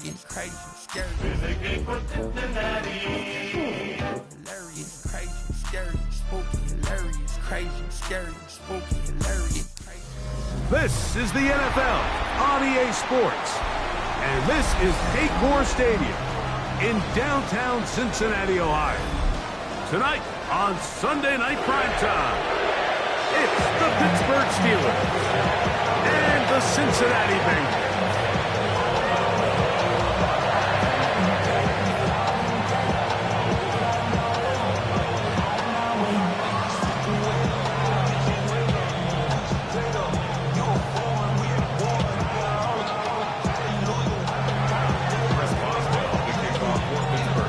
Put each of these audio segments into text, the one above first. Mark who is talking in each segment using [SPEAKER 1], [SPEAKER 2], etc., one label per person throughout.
[SPEAKER 1] Hilarious, crazy, scary. Renegade for Cincinnati. Hilarious, crazy, scary, spooky, hilarious, crazy, scary, spooky, hilarious, crazy.
[SPEAKER 2] This is the NFL on EA Sports. And this is Paycor Stadium in downtown Cincinnati, Ohio. Tonight on Sunday Night Primetime, it's the Pittsburgh Steelers and the Cincinnati Bengals.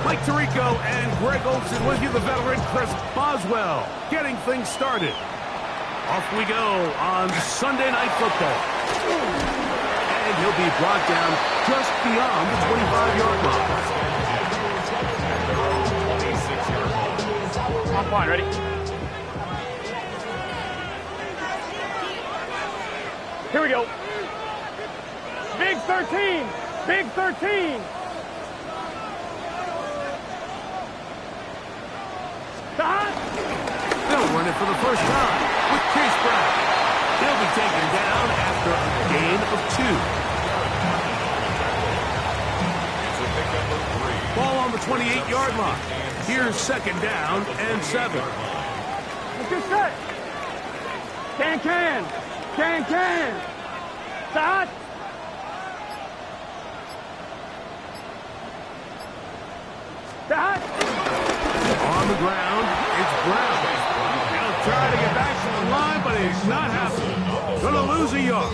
[SPEAKER 2] Mike Tirico and Greg Olsen with you, the veteran Chris Boswell, getting things started. Off we go on Sunday Night Football. And he'll be brought down just beyond the 25-yard line.
[SPEAKER 3] On point, ready? Here we go. Big 13. Big 13.
[SPEAKER 2] They'll run it for the first time with Chase Brown. He'll be taken down after a gain of 2. Ball on the 28-yard line. Here's second down and 7.
[SPEAKER 3] Let's get set. Can. Start. Start.
[SPEAKER 2] On the ground, it's Brown. He'll try to get back to the line, but he's not happening. Gonna lose a yard.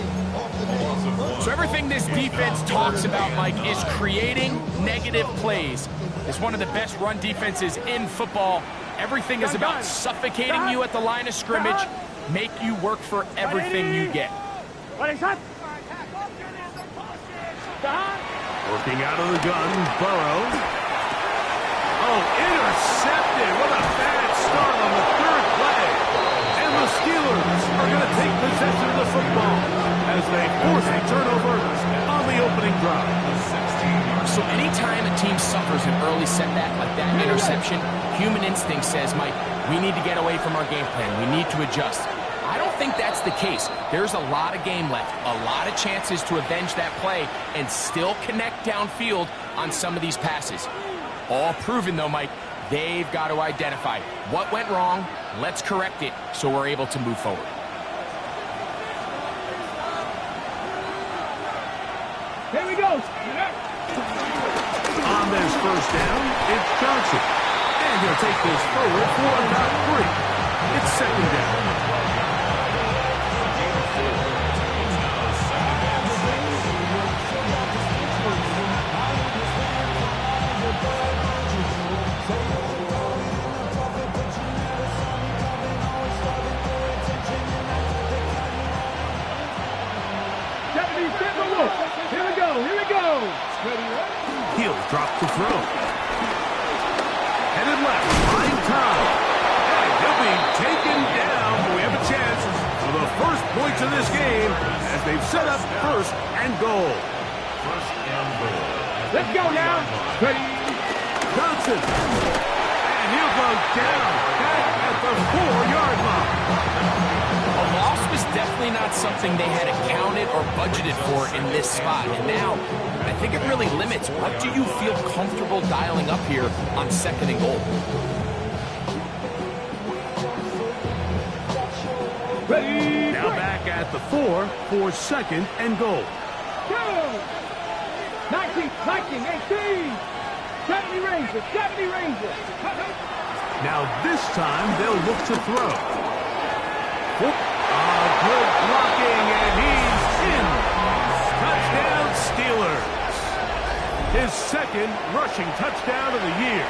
[SPEAKER 4] So everything this defense talks about, Mike, is creating negative plays. It's one of the best run defenses in football. Everything is about suffocating you at the line of scrimmage, make you work for everything you get.
[SPEAKER 2] Working out of the gun, Burrow. Oh, intercepted. What a bad start on the third play. And the Steelers are going to take possession of the football as they force a turnover on the opening drive.
[SPEAKER 4] So anytime a team suffers an early setback like that interception, human instinct says, Mike, we need to get away from our game plan. We need to adjust. I don't think that's the case. There's a lot of game left, a lot of chances to avenge that play and still connect downfield on some of these passes. All proven, though, Mike, they've got to identify what went wrong, let's correct it so we're able to move forward.
[SPEAKER 3] Here we go.
[SPEAKER 2] On this first down, it's Johnson. And he'll take this forward for about 3. It's second down.
[SPEAKER 3] Here we go.
[SPEAKER 2] He'll drop the throw. Headed left, line time. And he'll be taken down. We have a chance for the first points of this game as they've set up first and goal.
[SPEAKER 3] Let's go now. Ready.
[SPEAKER 2] Johnson. And he'll go down back at the 4-yard line.
[SPEAKER 4] A loss was definitely not something they had accounted or budgeted for in this spot. And now, I think it really limits what do you feel comfortable dialing up here on second and goal.
[SPEAKER 2] Ready. Now back at the 4 for second and goal.
[SPEAKER 3] Go. 19, 18. 70 Rangers.
[SPEAKER 2] Now this time they'll look to throw. Good blocking, and he's in. Touchdown, Steelers. His second rushing touchdown of the year.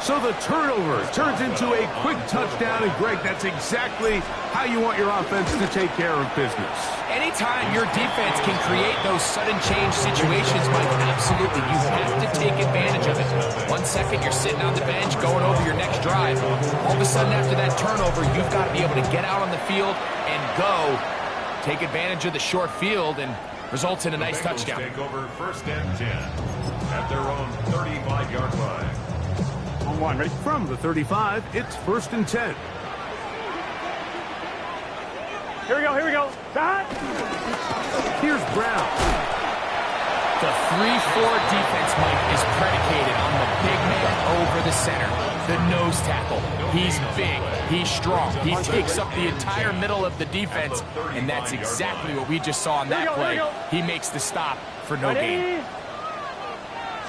[SPEAKER 2] So the turnover turns into a quick touchdown, and Greg, that's exactly how you want your offense to take care of business.
[SPEAKER 4] Anytime your defense can create those sudden change situations, Mike, absolutely, you have to take advantage of it. 1 second, you're sitting on the bench, going over your next drive. All of a sudden, after that turnover, you've got to be able to get out on the field and go. Take advantage of the short field, and Results in a nice touchdown.
[SPEAKER 2] Take over 1st and 10 at their own 35-yard line.
[SPEAKER 3] On one, ready?
[SPEAKER 2] From the 35, it's 1st and 10.
[SPEAKER 3] Here we go, here we go. Start.
[SPEAKER 2] Here's Brown.
[SPEAKER 4] The 3-4 defense, Mike, is predicated on the big man over the center. The nose tackle. He's big. He's strong. He takes up the entire middle of the defense, and that's exactly what we just saw on that play. He makes the stop for no gain.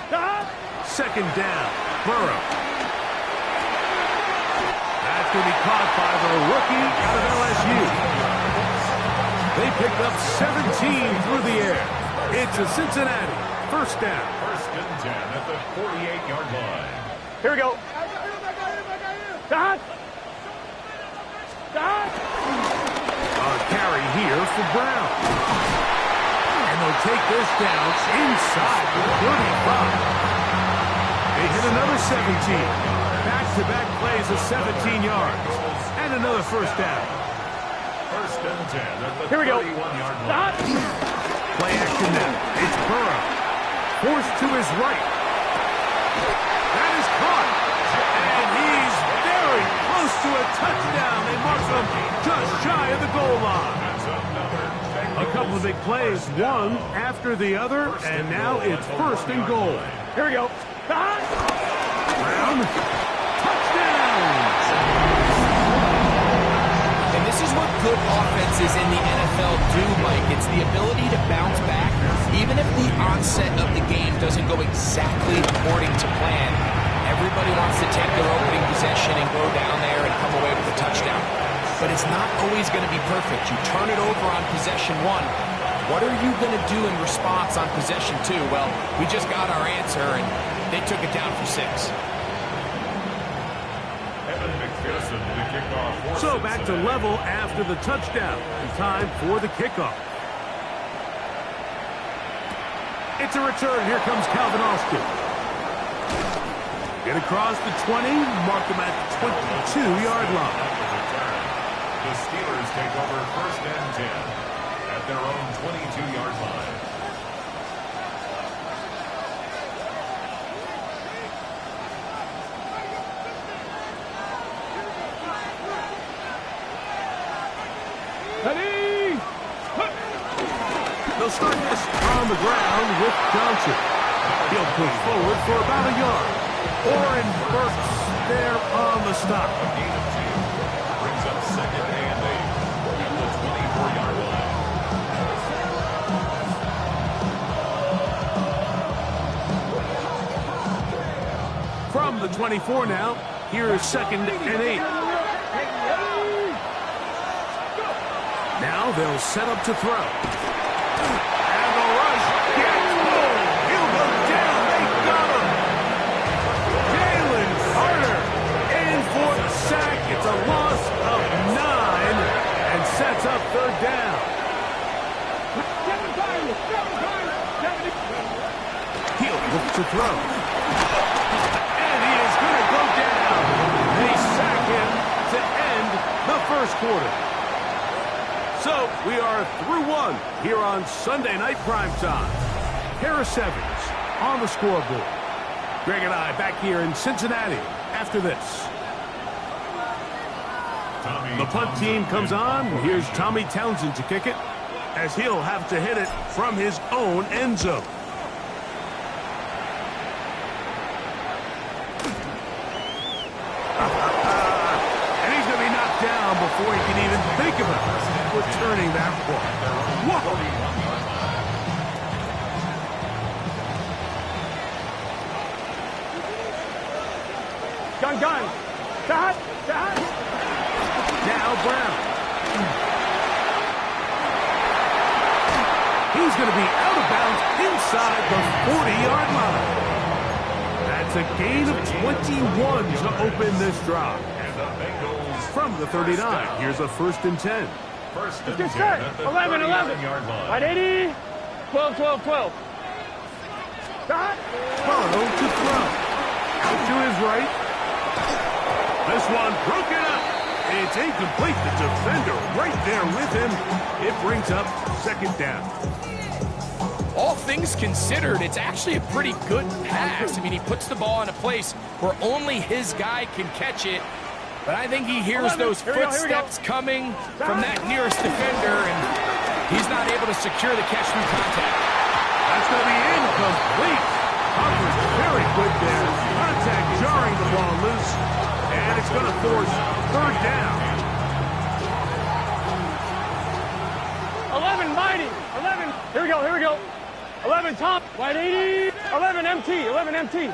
[SPEAKER 3] Stop.
[SPEAKER 2] 2nd down. Burrow. That's going to be caught by the rookie out of LSU. They picked up 17 through the air. It's a Cincinnati 1st down. 1st and 10 at the 48-yard line.
[SPEAKER 3] Here we go. Start. Start.
[SPEAKER 2] A carry here for Brown. And they'll take this down inside the 35. They hit another 17. Back-to-back plays of 17 yards. And another 1st down. 1st and 10 at the 31-yard line. Play action now. It's Burrow. Forced to his right. That is caught. And he's very close to a touchdown. They mark him just shy of the goal line. A couple of big plays, one after the other, and now it's 1st and goal.
[SPEAKER 3] Here we go. Start.
[SPEAKER 2] Brown. Touchdown.
[SPEAKER 4] And this is what good offenses in the NFL do, Mike. It's the ability to bounce back, even if the onset of the game doesn't go exactly according to plan. Everybody wants to take their opening possession and go down there and come away with a touchdown. But it's not always going to be perfect. You turn it over on possession 1. What are you going to do in response on possession 2? Well, we just got our answer, and they took it down for 6.
[SPEAKER 2] So back to level after the touchdown. And time for the kickoff. It's a return. Here comes Calvin Austin. Get across the 20. Mark him at the 22-yard line. The Steelers take over 1st and 10 at their own 22-yard line.
[SPEAKER 3] Ready.
[SPEAKER 2] They'll start this on the ground with Johnson. He'll push forward for about a yard. Oren Burks there on the stop. A gain of 2. Brings up 2nd and 8 at the 24-yard line. From the 24 now, here is 2nd and 8. Now they'll set up to throw. And the rush gets Bull. He'll go down. They got him. Jalen Carter in for the sack. It's a loss of 9 and sets up 3rd down. He'll look to throw. And he is going to go down. They sack him to end the 1st quarter. So, we are through 1 here on Sunday Night Primetime. Harris Evans on the scoreboard. Greg and I back here in Cincinnati after this. The punt team comes on. Here's Tommy Townsend to kick it, as he'll have to hit it from his own end zone. And he's going to be knocked down before he can even think about returning that ball. Whoa!
[SPEAKER 3] Gun. Start.
[SPEAKER 2] Now Brown. He's going to be out of bounds inside the 40-yard line. That's a gain of 21 to open this drive. From the 39, here's a 1st and 10.
[SPEAKER 3] 1st and 10 at the 11-yard line. Right, 80. 12. Start.
[SPEAKER 2] Burrow to throw. Out to his right. This one broken up. It's incomplete. The defender right there with him. It brings up 2nd down.
[SPEAKER 4] all things considered, it's actually a pretty good pass. I mean, he puts the ball in a place where only his guy can catch it. But I think he hears those footsteps coming from that nearest defender, and he's not able to secure the catch through contact.
[SPEAKER 2] That's going to be incomplete. Coverage very good there. Contact jarring the ball loose, and it's going to force third down.
[SPEAKER 3] 11 Mighty. 11. Here we go. Here we go. 11 Tom. Wide 80. 11 MT. 11 MT.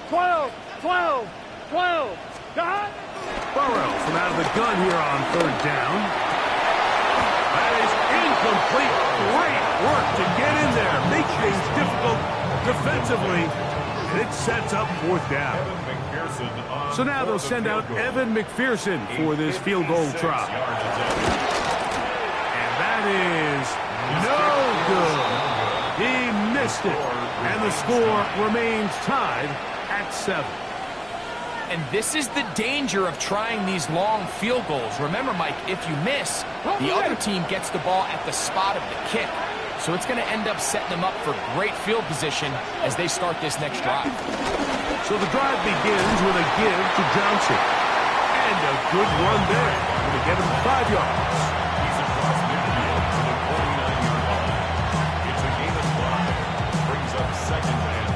[SPEAKER 3] 12. 12. 12. God.
[SPEAKER 2] Burrow from out of the gun here on third down. That is incomplete. Great work to get in there. Make things difficult defensively. And it sets up fourth down. So now they'll send out Evan McPherson for this field goal try. And that is no good. He missed it. And the score remains tied at 7.
[SPEAKER 4] And this is the danger of trying these long field goals. Remember, Mike, if you miss, the other team gets the ball at the spot of the kick. So it's going to end up setting them up for great field position as they start this next drive.
[SPEAKER 2] So the drive begins with a give to Johnson. And a good run there. Going to get him 5 yards.
[SPEAKER 5] He's across midfield to the 49-yard line. It's a gain of 5. Brings up 2nd and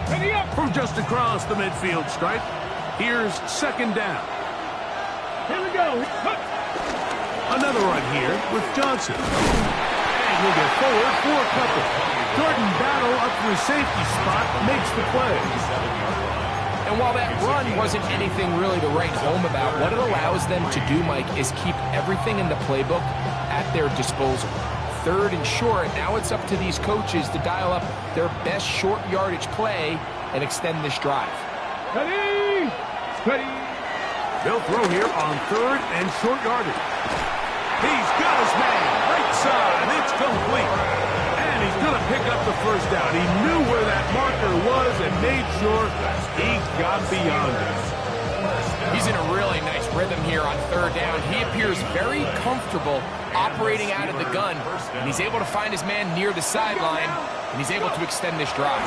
[SPEAKER 5] 5.
[SPEAKER 3] Ready up.
[SPEAKER 2] From just across the midfield stripe, here's 2nd down.
[SPEAKER 3] Here we go.
[SPEAKER 2] Another run here with Johnson. And he'll get forward for a couple. Jordan Battle up to the safety spot makes the play.
[SPEAKER 4] And while that run wasn't anything really to write home about, what it allows them to do, Mike, is keep everything in the playbook at their disposal. 3rd and short, now it's up to these coaches to dial up their best short yardage play and extend this drive.
[SPEAKER 3] Ready. Ready.
[SPEAKER 2] They'll throw here on 3rd and short yardage. He's got his man. Right side. It's complete. And he's going to pick up the first down. He knew where that marker was and made sure he got beyond it.
[SPEAKER 4] He's in a really nice rhythm here on 3rd down. He appears very comfortable operating out of the gun, and he's able to find his man near the sideline, and he's able to extend this drive.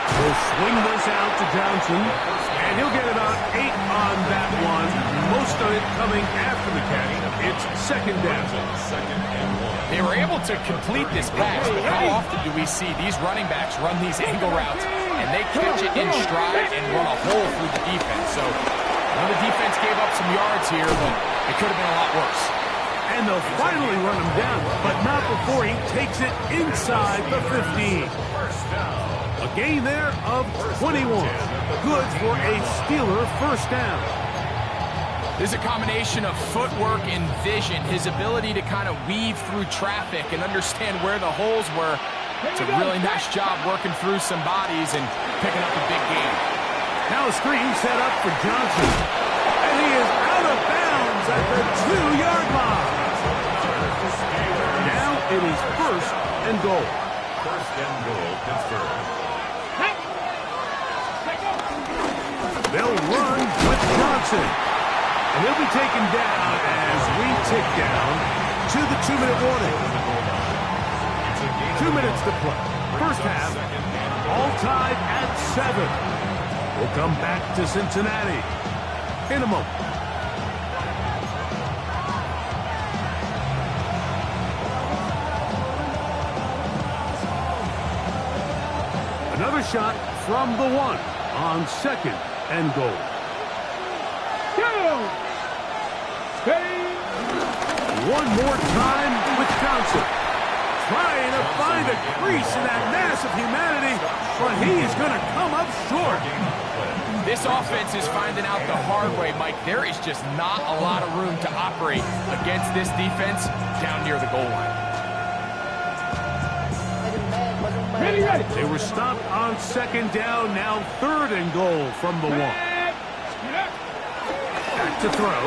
[SPEAKER 2] He'll swing this out to Johnson, and he'll get about 8 on that one. Most of it coming after the catch. It's 2nd down.
[SPEAKER 4] They were able to complete this pass, but how often do we see these running backs run these angle routes, and they catch it in stride and run a hole through the defense? So, the defense gave up some yards here, but it could have been a lot worse.
[SPEAKER 2] And they'll finally run him down, but not before he takes it inside the 15. A gain there of 21. Good for a Steeler first down.
[SPEAKER 4] There's a combination of footwork and vision, his ability to kind of weave through traffic and understand where the holes were. It's a really nice job working through some bodies and picking up a big gain.
[SPEAKER 2] Now a screen set up for Johnson. And he is out of bounds at the 2-yard line. Now it is 1st and goal.
[SPEAKER 5] 1st and goal, Pittsburgh.
[SPEAKER 2] They'll run with Johnson. And he'll be taken down as we tick down to the 2-minute warning. 2 minutes to play. First half, all tied at 7. We'll come back to Cincinnati in a moment. Another shot from the 1 on 2nd and goal. One more time with Johnson. Trying to find a crease in that mass of humanity, but he's going to come up short.
[SPEAKER 4] This offense is finding out the hard way, Mike. There is just not a lot of room to operate against this defense down near the goal line.
[SPEAKER 2] They were stopped on 2nd down, now 3rd and goal from the 1. Back to throw.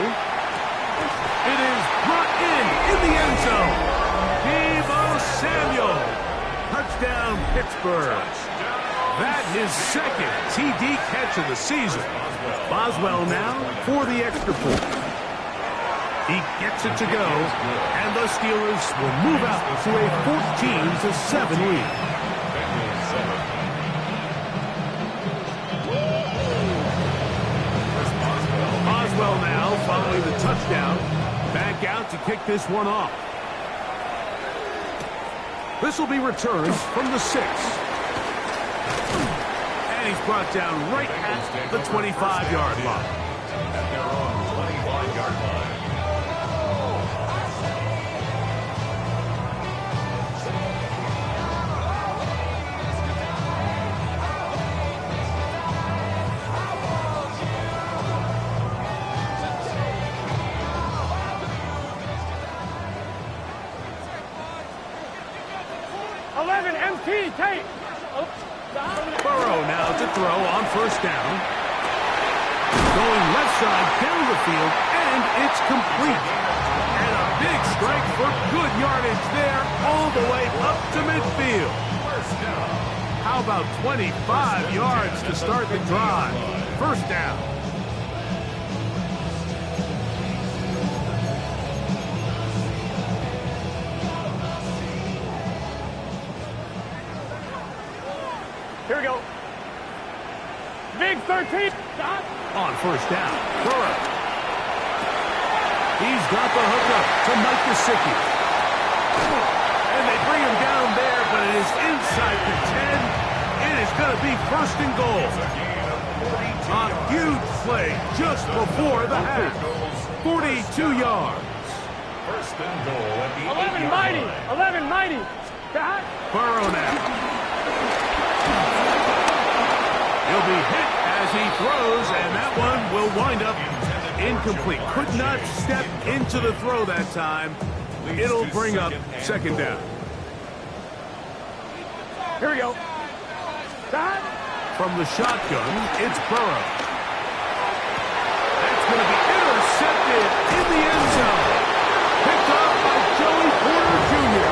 [SPEAKER 2] It is brought in the end zone. Deebo Samuel. Touchdown, Pittsburgh. That his 2nd TD catch of the season. Boswell now for the extra point. He gets it to go, and the Steelers will move out to a 14-7 lead. Oswell now following the touchdown. Back out to kick this one off. This will be returned from the 6. And he's brought down right at the 25-yard line.
[SPEAKER 5] At their own 25-yard line.
[SPEAKER 2] Burrow now to throw on first down. Going left side down the field, and it's complete. And a big strike for good yardage there all the way up to midfield. How about 25 yards to start the drive? First down.
[SPEAKER 3] Here we go. Big 13.
[SPEAKER 2] On first down, Burrow. He's got the hookup to Mike Gesicki. And they bring him down there, but it is inside the 10. It is going to be first and goal. A huge play just before the half. 42 yards.
[SPEAKER 5] First and goal at the
[SPEAKER 3] 11 mighty. 11 mighty.
[SPEAKER 2] Burrow now. He'll be hit as he throws, and that one will wind up incomplete. Could not step into the throw that time. It'll bring up second down.
[SPEAKER 3] Here we go.
[SPEAKER 2] From the shotgun, it's Burrow. That's going to be intercepted in the end zone. Picked up by Joey Porter Jr.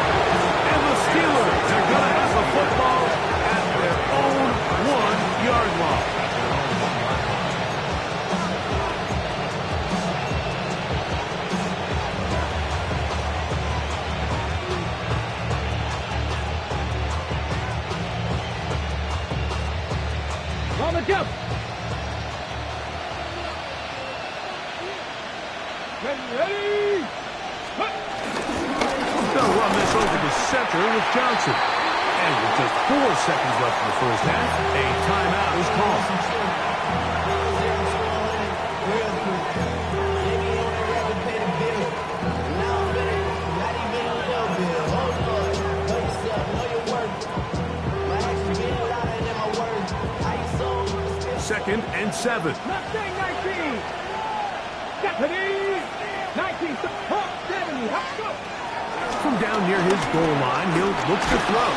[SPEAKER 2] And the Steelers are going to have the football at their own 1-yard line.
[SPEAKER 3] On the jump. Ready.
[SPEAKER 2] They'll run this over the center with Johnson. And with just 4 seconds left in the first half, a timeout is called. Second and 7.
[SPEAKER 3] Mustang 19. Deputy 19. 70. Let's go.
[SPEAKER 2] From down near his goal line, he'll look to throw.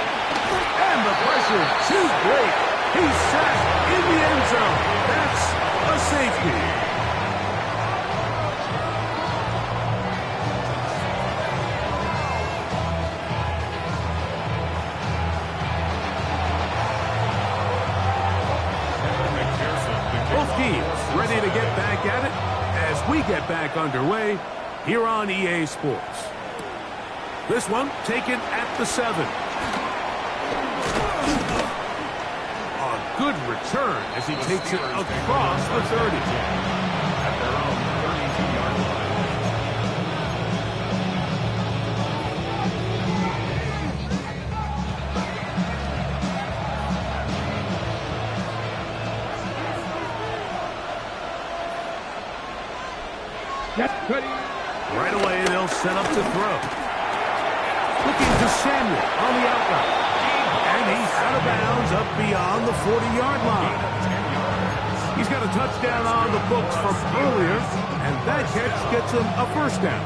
[SPEAKER 2] And the pressure too great. He's sacked in the end zone. That's a safety. Both teams ready to get back at it as we get back underway here on EA Sports. This one taken at the 7. A good return as he takes it across the 30.
[SPEAKER 5] At their own 32-yard line.
[SPEAKER 2] Right away, they'll set up to throw. Looking to Samuel on the outlet. And he's out of bounds up beyond the 40-yard line. He's got a touchdown on the books from earlier, and that catch gets him a first down.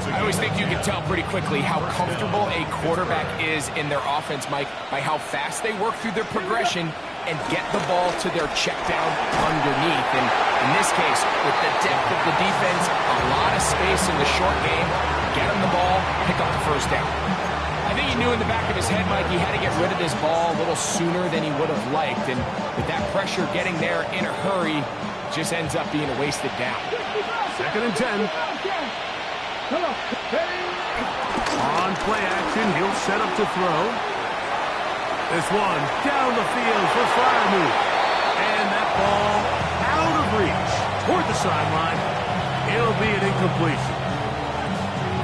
[SPEAKER 4] I always think you can tell pretty quickly how comfortable a quarterback is in their offense, Mike, by how fast they work through their progression and get the ball to their check down underneath. And in this case, with the depth of the defense, a lot of space in the short game, get him the ball, pick up the first down. I think he knew in the back of his head, Mike, he had to get rid of this ball a little sooner than he would have liked. And with that pressure getting there in a hurry, just ends up being a wasted down.
[SPEAKER 2] Second and 10. On play action, he'll set up to throw. This one down the field for Freiermuth. And that ball out of reach toward the sideline. It'll be an incompletion.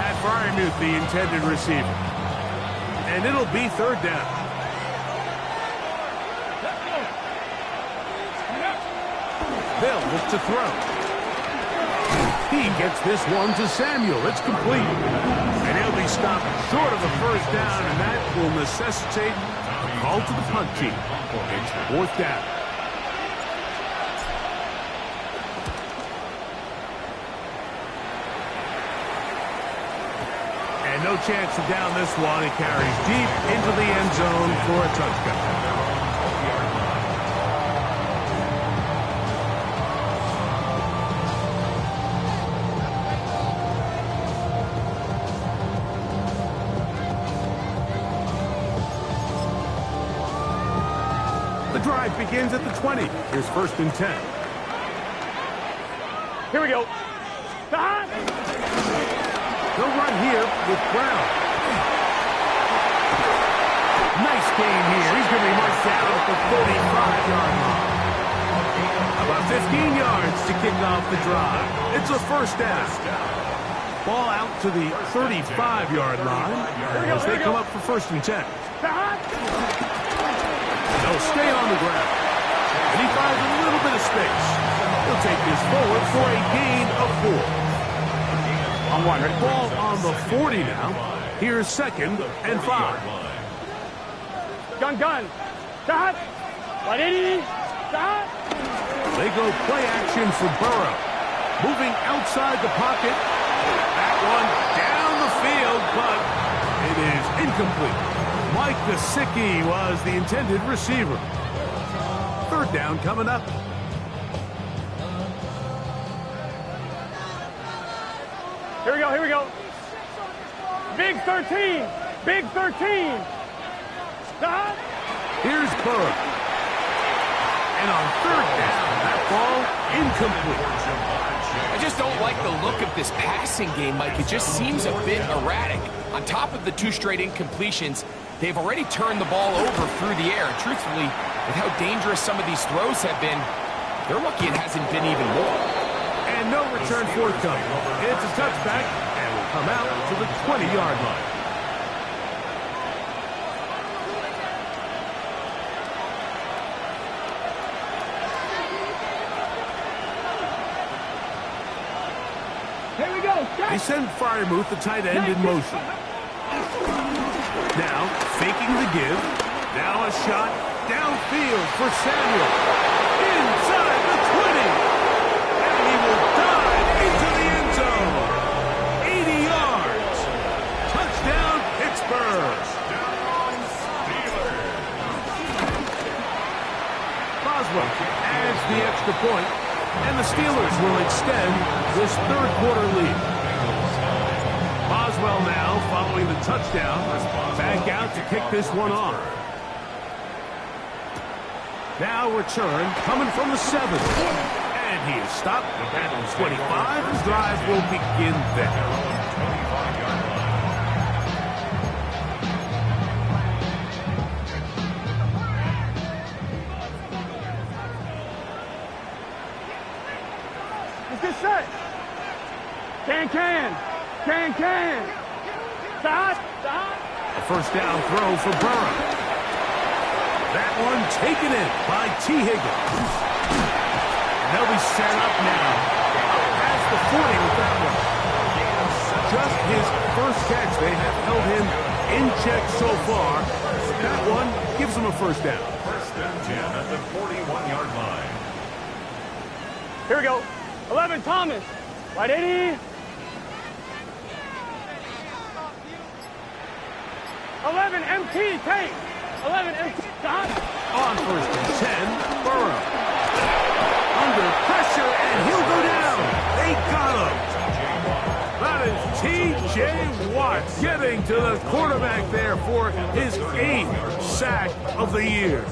[SPEAKER 2] At Freiermuth, the intended receiver. And it'll be third down. They'll look to throw. He gets this one to Samuel. It's complete. And he'll be stopped short of the first down, and that will necessitate a call to the punt team. It's fourth down. And no chance to down this one. He carries deep into the end zone for a touchdown. The drive begins at the 20. Here's first and 10.
[SPEAKER 3] Here we go.
[SPEAKER 2] They'll run here with Brown. Nice gain here. He's going to be marked down at the 45-yard line. About 15 yards to kick off the drive. It's a first down. Ball out to the 35-yard line as they come up for first and 10. They'll stay on the ground. And he finds a little bit of space. He'll take this forward for a gain of 4.
[SPEAKER 3] On one, ready?
[SPEAKER 2] Ball on the 40 now. Here's second and 5.
[SPEAKER 3] Gun. Stop. 180. Stop.
[SPEAKER 2] They go play action for Burrow. Moving outside the pocket. That one down the field, but it is incomplete. Mike Gesicki was the intended receiver. Third down coming up.
[SPEAKER 3] Here we go. Big 13. Big 13. Stop.
[SPEAKER 2] Here's Burrow. And on third down, that ball incomplete.
[SPEAKER 4] I just don't like the look of this passing game, Mike. It just seems a bit erratic. On top of the 2 straight incompletions, they've already turned the ball over through the air. And truthfully, with how dangerous some of these throws have been, they're lucky it hasn't been even more.
[SPEAKER 2] And no return forthcoming. It's a touchback and will come out to the 20-yard line.
[SPEAKER 3] Here we go.
[SPEAKER 2] They send Freiermuth, the tight end, in motion. Now, faking the give. Now a shot downfield for Samuel. Inside the 20. And he will dive into the end zone. 80 yards. Touchdown, Pittsburgh. Boswell adds the extra point, and the Steelers will extend this third-quarter lead. Boswell now, following the touchdown, back out to kick this one off. Now return, coming from the 7. And he is stopped at the 25. His drive will begin there.
[SPEAKER 3] Let's get set. Can. Stop.
[SPEAKER 2] A first down throw for Burrow. That one taken in by T. Higgins. And they'll be set up now. Past the 40 with that one. Just his first catch. They have held him in check so far. That one gives him a first down.
[SPEAKER 5] First and 10 at the 41-yard line.
[SPEAKER 3] Here we go. 11, Thomas. Right 80. 11, MT, take. 11, MT, stop.
[SPEAKER 2] On first and 10, Burrow. Under pressure, and he'll go down. They got him. That is T.J. Watt getting to the quarterback there for his 8th sack of the year.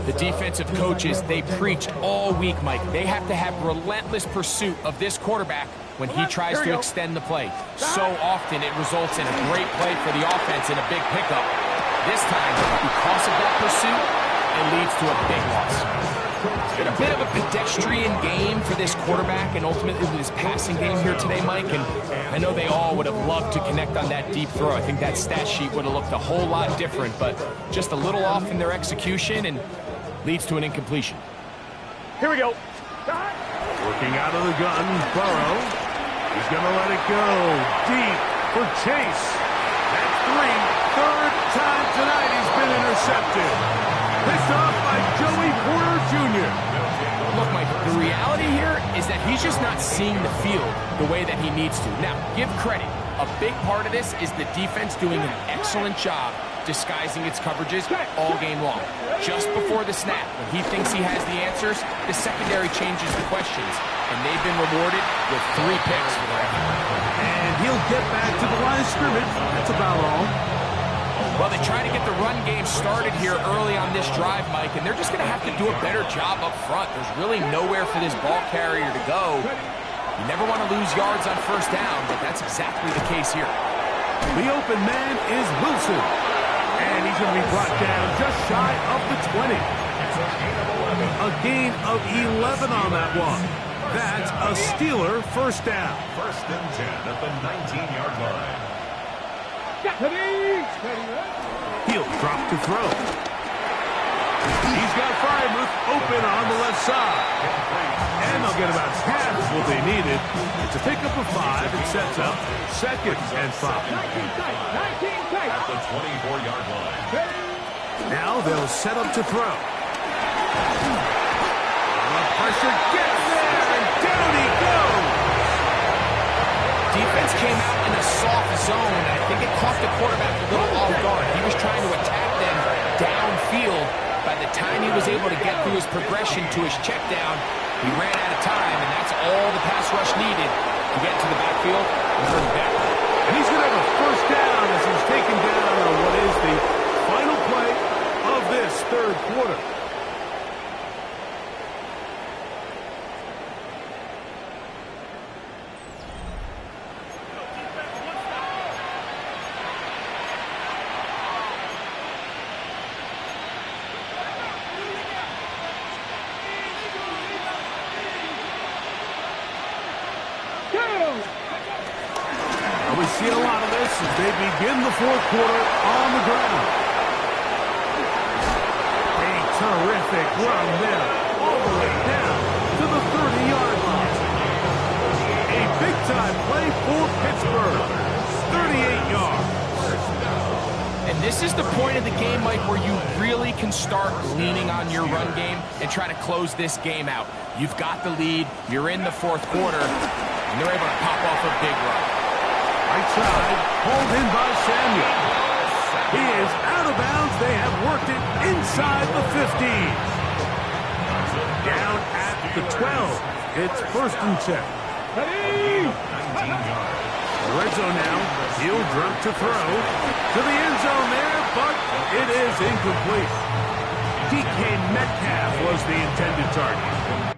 [SPEAKER 4] The defensive coaches, they preach all week, Mike. They have to have relentless pursuit of this quarterback when he tries to extend the play. So often it results in a great play for the offense and a big pickup. This time, because of that pursuit, it leads to a big loss. It's been a bit of a pedestrian game for this quarterback and ultimately this passing game here today, Mike. And I know they all would have loved to connect on that deep throw. I think that stat sheet would have looked a whole lot different, but just a little off in their execution and leads to an incompletion.
[SPEAKER 3] Here we go.
[SPEAKER 2] Working out of the gun, Burrow. He's going to let it go deep for Chase. That's 3. Third time tonight he's been intercepted. Picked off by Joey Porter Jr.
[SPEAKER 4] Look, Mike, the reality here is that he's just not seeing the field the way that he needs to. Now, give credit. A big part of this is the defense doing an excellent job disguising its coverages all game long. Just before the snap, when he thinks he has the answers, the secondary changes the questions, and they've been rewarded with 3 picks for their effort.
[SPEAKER 2] And he'll get back to the line of scrimmage. That's about all.
[SPEAKER 4] Well, they try to get the run game started here early on this drive, Mike, and they're just going to have to do a better job up front. There's really nowhere for this ball carrier to go. You never want to lose yards on first down, but that's exactly the case here.
[SPEAKER 2] The open man is Wilson. And he's going to be brought down just shy of the 20. A gain of 11 on that one. That's a Steeler first down.
[SPEAKER 5] 1st and 10 at the 19-yard line.
[SPEAKER 2] He'll drop to throw. He's got Frymouth open on the left side. And they'll get about half what they needed. It's a pickup of 5. It sets up 2nd and 5.
[SPEAKER 5] At the 24-yard line.
[SPEAKER 2] Now they'll set up to throw. The pressure gets there, and down he goes.
[SPEAKER 4] Defense came out in a soft zone, and I think it caught the quarterback a little off guard. He was trying to attack them downfield. By the time he was able to get through his progression to his check down, he ran out of time, and that's all the pass rush needed to get to the backfield and bring it back.
[SPEAKER 2] And he's going to have a first down as he's taken down on what is the final play of this 3rd quarter. We see a lot of this as they begin the 4th quarter on the ground. A terrific run there, all the way down to the 30-yard line. A big-time play for Pittsburgh, 38 yards.
[SPEAKER 4] And this is the point of the game, Mike, where you really can start leaning on your run game and try to close this game out. You've got the lead, you're in the 4th quarter, and they're able to pop off a big run.
[SPEAKER 2] Right side, pulled in by Samuel. He is out of bounds. They have worked it inside the 15. Down at the 12. It's 1st and 10.
[SPEAKER 5] 19 yards.
[SPEAKER 2] Red zone now. He'll drop to throw. To the end zone there, but it is incomplete. DK Metcalf was the intended target.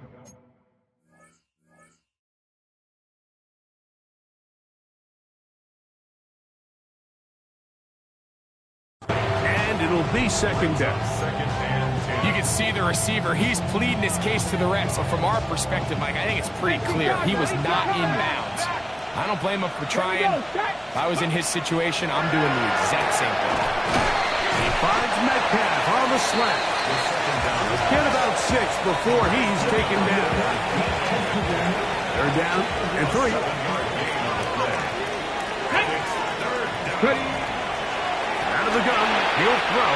[SPEAKER 2] It'll be 2nd down.
[SPEAKER 4] You can see the receiver. He's pleading his case to the refs. So from our perspective, Mike, I think it's pretty clear. He was not in bounds. I don't blame him for trying. If I was in his situation, I'm doing the exact same thing.
[SPEAKER 2] He finds Metcalf on the slant. Get about 6 before he's taken down. They're down and 3. Out of the gun, he'll throw.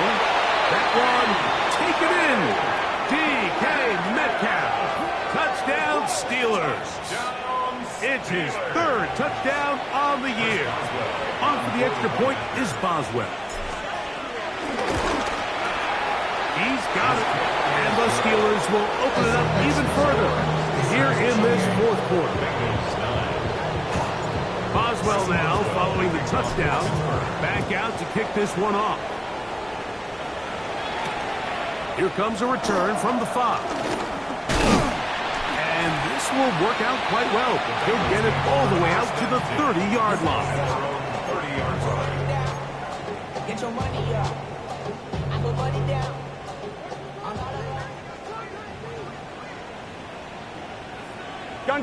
[SPEAKER 2] That one, taken in. DK Metcalf. Touchdown, Steelers. It's his 3rd touchdown on the year. On for the extra point is Boswell. He's got it. And the Steelers will open it up even further here in this 4th quarter. Boswell now following the touchdown. Back out to kick this one off. Here comes a return from the 5. And this will work out quite well. He'll get it all the way out to the 30-yard line.
[SPEAKER 5] 30-yard line.
[SPEAKER 6] Get your money up. I put money down.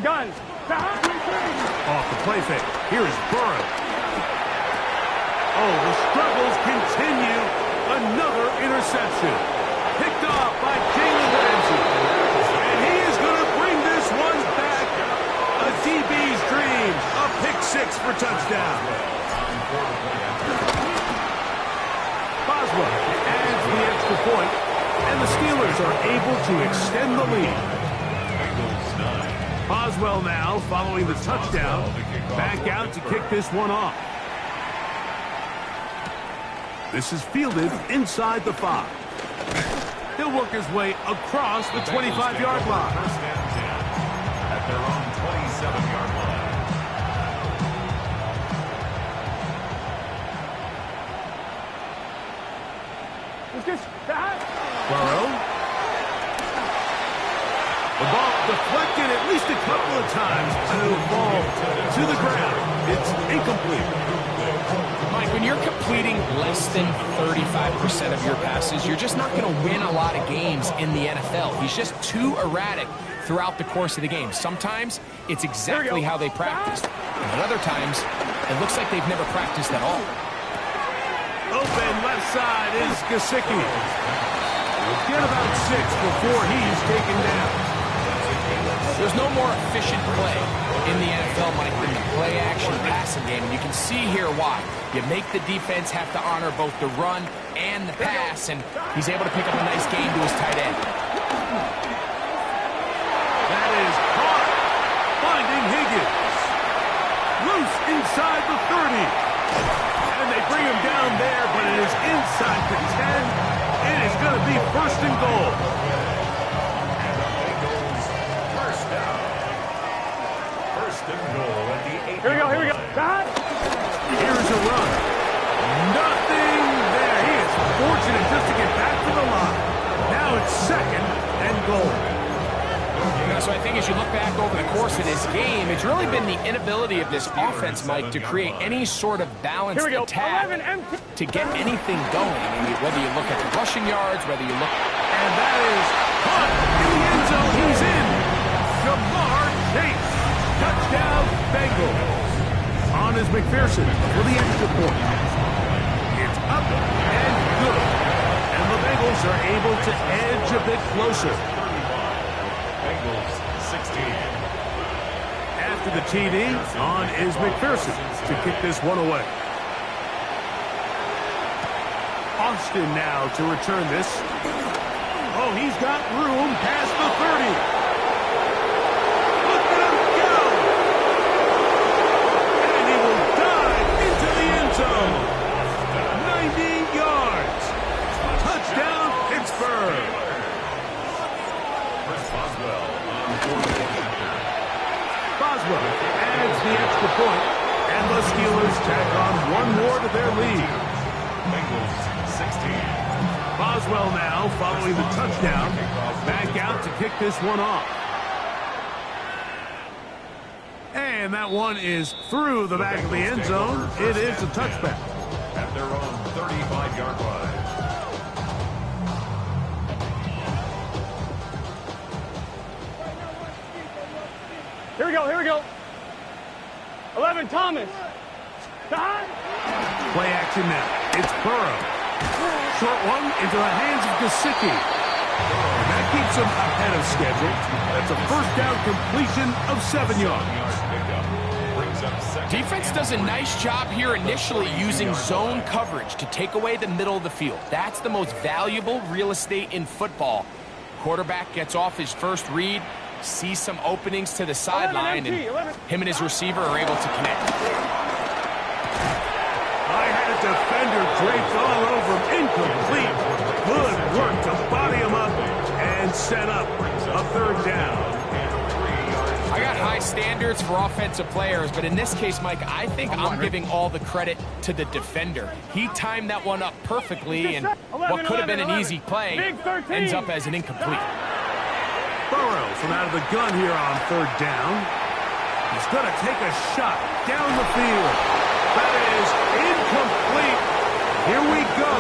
[SPEAKER 3] Gun.
[SPEAKER 2] Off the play fake. Here is Burrow. Oh, the struggles continue. Another interception. Picked off by Jalen Ramsey. And he is going to bring this one back. A DB's dream. A pick 6 for touchdown. Boswell adds the extra point, and the Steelers are able to extend the lead. Boswell now, following the touchdown, back out to kick this one off. This is fielded inside the 5. He'll work his way across the 25-yard line.
[SPEAKER 5] First and 10 at their own 27-yard line.
[SPEAKER 3] Let's get that.
[SPEAKER 2] Burrow. The ball deflected at least a couple of times to fall to the ground. It's incomplete.
[SPEAKER 4] Mike, when you're completing less than 35% of your passes, you're just not going to win a lot of games in the NFL. He's just too erratic throughout the course of the game. Sometimes it's exactly how they practiced. And at other times, it looks like they've never practiced at all.
[SPEAKER 2] Open left side is Gesicki. We'll get about 6 before he's taken down.
[SPEAKER 4] There's no more efficient play in the NFL, Mike, than the play-action passing game. And you can see here why. You make the defense have to honor both the run and the pass, and he's able to pick up a nice gain to his tight end.
[SPEAKER 2] That is caught. Finding Higgins. Loose inside the 30. And they bring him down there, but it is inside the 10. It is going to be 1st and goal.
[SPEAKER 3] Here we go. That.
[SPEAKER 2] Here's a run. Nothing there. He is fortunate just to get back to the line. Now it's 2nd and goal.
[SPEAKER 4] So I think as you look back over the course of this game, it's really been the inability of this offense, Mike, to create any sort of balanced attack to get anything going. I mean, whether you look at the rushing yards, whether you look...
[SPEAKER 2] And that is caught in the end zone. He's in. Jamar Chase. Touchdown, Bengals. On is McPherson for the extra point. It's up and good. And the Bengals are able to edge a bit closer.
[SPEAKER 5] Bengals 16.
[SPEAKER 2] After the TD, on is McPherson to kick this one away. Austin now to return this. Oh, he's got room past the 30. Boswell adds the extra point, and the Steelers tack on one more to their lead.
[SPEAKER 5] Bengals 16.
[SPEAKER 2] Boswell now, following the touchdown, back out to kick this one off. And that one is through the back of the end zone. It is a touchback.
[SPEAKER 5] At their own 35-yard line.
[SPEAKER 3] Here we go. 11, Thomas.
[SPEAKER 2] Play action now. It's Burrow. Short one into the hands of Gesicki. That keeps him ahead of schedule. That's a 1st down completion of 7 yards.
[SPEAKER 4] Defense does a nice job here initially using zone coverage to take away the middle of the field. That's the most valuable real estate in football. Quarterback gets off his first read, sees some openings to the sideline, and him and his receiver are able to connect.
[SPEAKER 2] I had a defender draped all over him. Incomplete. Good work to body him up and set up a 3rd down.
[SPEAKER 4] I got got high standards for offensive players, but in this case, Mike, I think I'm giving all the credit to the defender. He timed that one up perfectly, and what could have been an easy play ends up as an incomplete.
[SPEAKER 2] Burrows from out of the gun here on third down. He's going to take a shot down the field. That is incomplete. Here we go.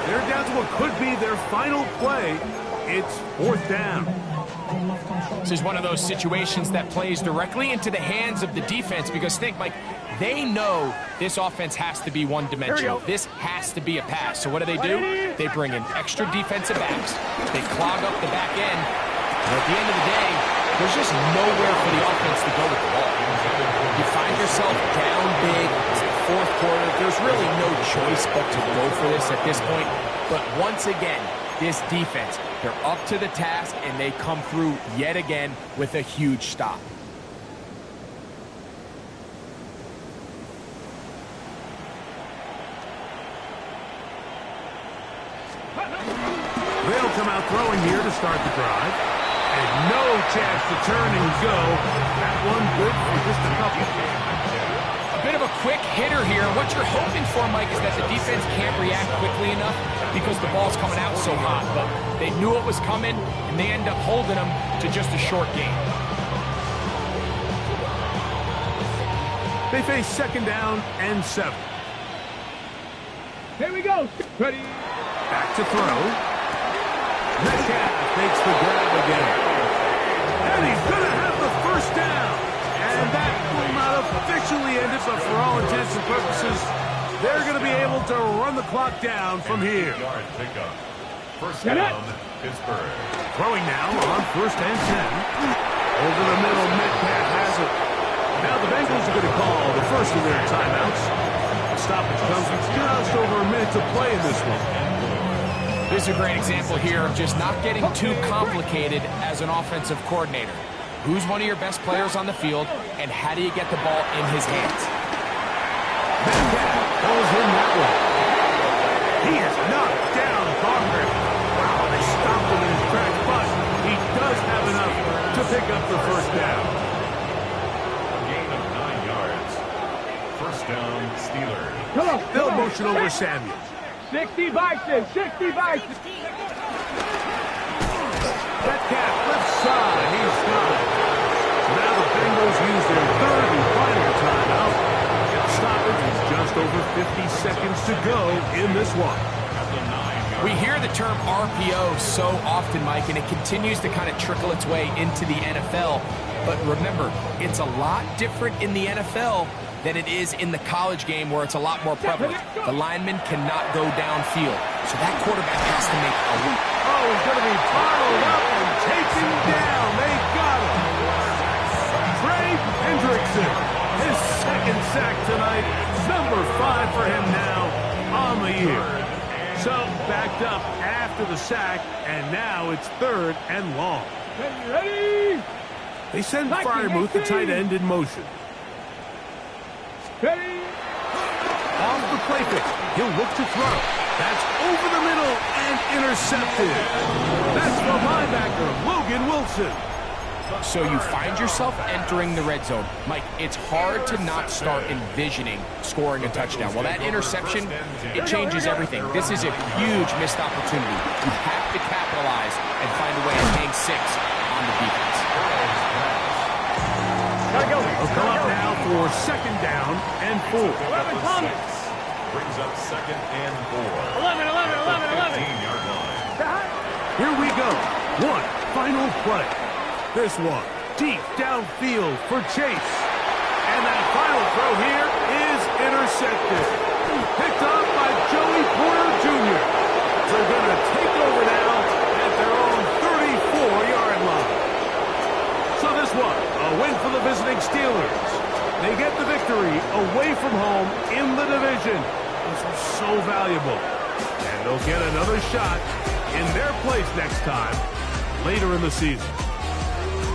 [SPEAKER 2] They're down to what could be their final play. It's fourth down.
[SPEAKER 4] This is one of those situations that plays directly into the hands of the defense because think, Mike, they know this offense has to be one-dimensional. This has to be a pass. So what do? They bring in extra defensive backs. They clog up the back end. And at the end of the day, there's just nowhere for the offense to go with the ball. You find yourself down big. It's the fourth quarter. There's really no choice but to go for this at this point. But once again, this defense, they're up to the task, and they come through yet again with a huge stop.
[SPEAKER 2] They'll come out throwing here to start the drive. And no chance to turn and go. That one good for just a couple.
[SPEAKER 4] A bit of a quick hitter here. What you're hoping for, Mike, is that the defense can't react quickly enough because the ball's coming out so hot. But they knew it was coming, and they end up holding them to just a short game.
[SPEAKER 2] They face second down and 7.
[SPEAKER 3] Here we go. Ready.
[SPEAKER 2] Back to throw. Metcalf makes the grab again. And he's going to have the first down. And that will not officially end it, but for all intents and purposes, they're going to be able to run the clock down from here.
[SPEAKER 5] Yard pickup. First down, Pittsburgh.
[SPEAKER 2] Throwing now on first and 10. Over the middle, Metcalf has it. Now the Bengals are going to call the first of their timeouts. The stoppage comes with just over a minute to play in this one.
[SPEAKER 4] This is a great example here of just not getting too complicated as an offensive coordinator. Who's one of your best players on the field, and how do you get the ball in his hands?
[SPEAKER 2] Metcalf goes in that way. He is knocked down, Barker. Wow, they stopped him in his tracks, but he does have enough to pick up the first down.
[SPEAKER 5] A gain of 9 yards. First down, Steelers.
[SPEAKER 2] They'll motion over Samuel.
[SPEAKER 3] 60 Bison, 60 Bison.
[SPEAKER 2] Metcalf left side, he's got it. Now the Bengals use their third and final timeout. The stoppage is just over 50 seconds to go in this one.
[SPEAKER 4] We hear the term RPO so often, Mike, and it continues to kind of trickle its way into the NFL. But remember, it's a lot different in the NFL than it is in the college game where it's a lot more prevalent. The lineman cannot go downfield, so that quarterback has to make a leap.
[SPEAKER 2] Oh, he's going to be followed up and taken down. They got him. Trey Hendrickson, his second sack tonight. Number 5 for him now on the year. So backed up after the sack, and now it's third and long.
[SPEAKER 3] Ready.
[SPEAKER 2] They send Freiermuth, the tight end, in motion.
[SPEAKER 3] Ready.
[SPEAKER 2] Off the play fake. He'll look to throw. That's over the middle and intercepted. That's the linebacker, Logan Wilson.
[SPEAKER 4] So you find yourself entering the red zone. Mike, it's hard to not start envisioning scoring a touchdown. Well, that interception, it changes everything. This is a huge missed opportunity. You have to capitalize and find a way to hang 6 on the defense.
[SPEAKER 2] They'll come up now for second down and 4.
[SPEAKER 3] 11 Thomas.
[SPEAKER 5] Brings up second and 4.
[SPEAKER 3] 11.
[SPEAKER 5] 15-yard line.
[SPEAKER 2] Here we go. One final play. This one deep downfield for Chase. And that final throw here is intercepted. Picked up by Joey Porter Jr. They're going to take over now at their own 34-yard line. So this one, a win for the visiting Steelers. They get the victory away from home in the division. This was so valuable. And they'll get another shot in their place next time, later in the season.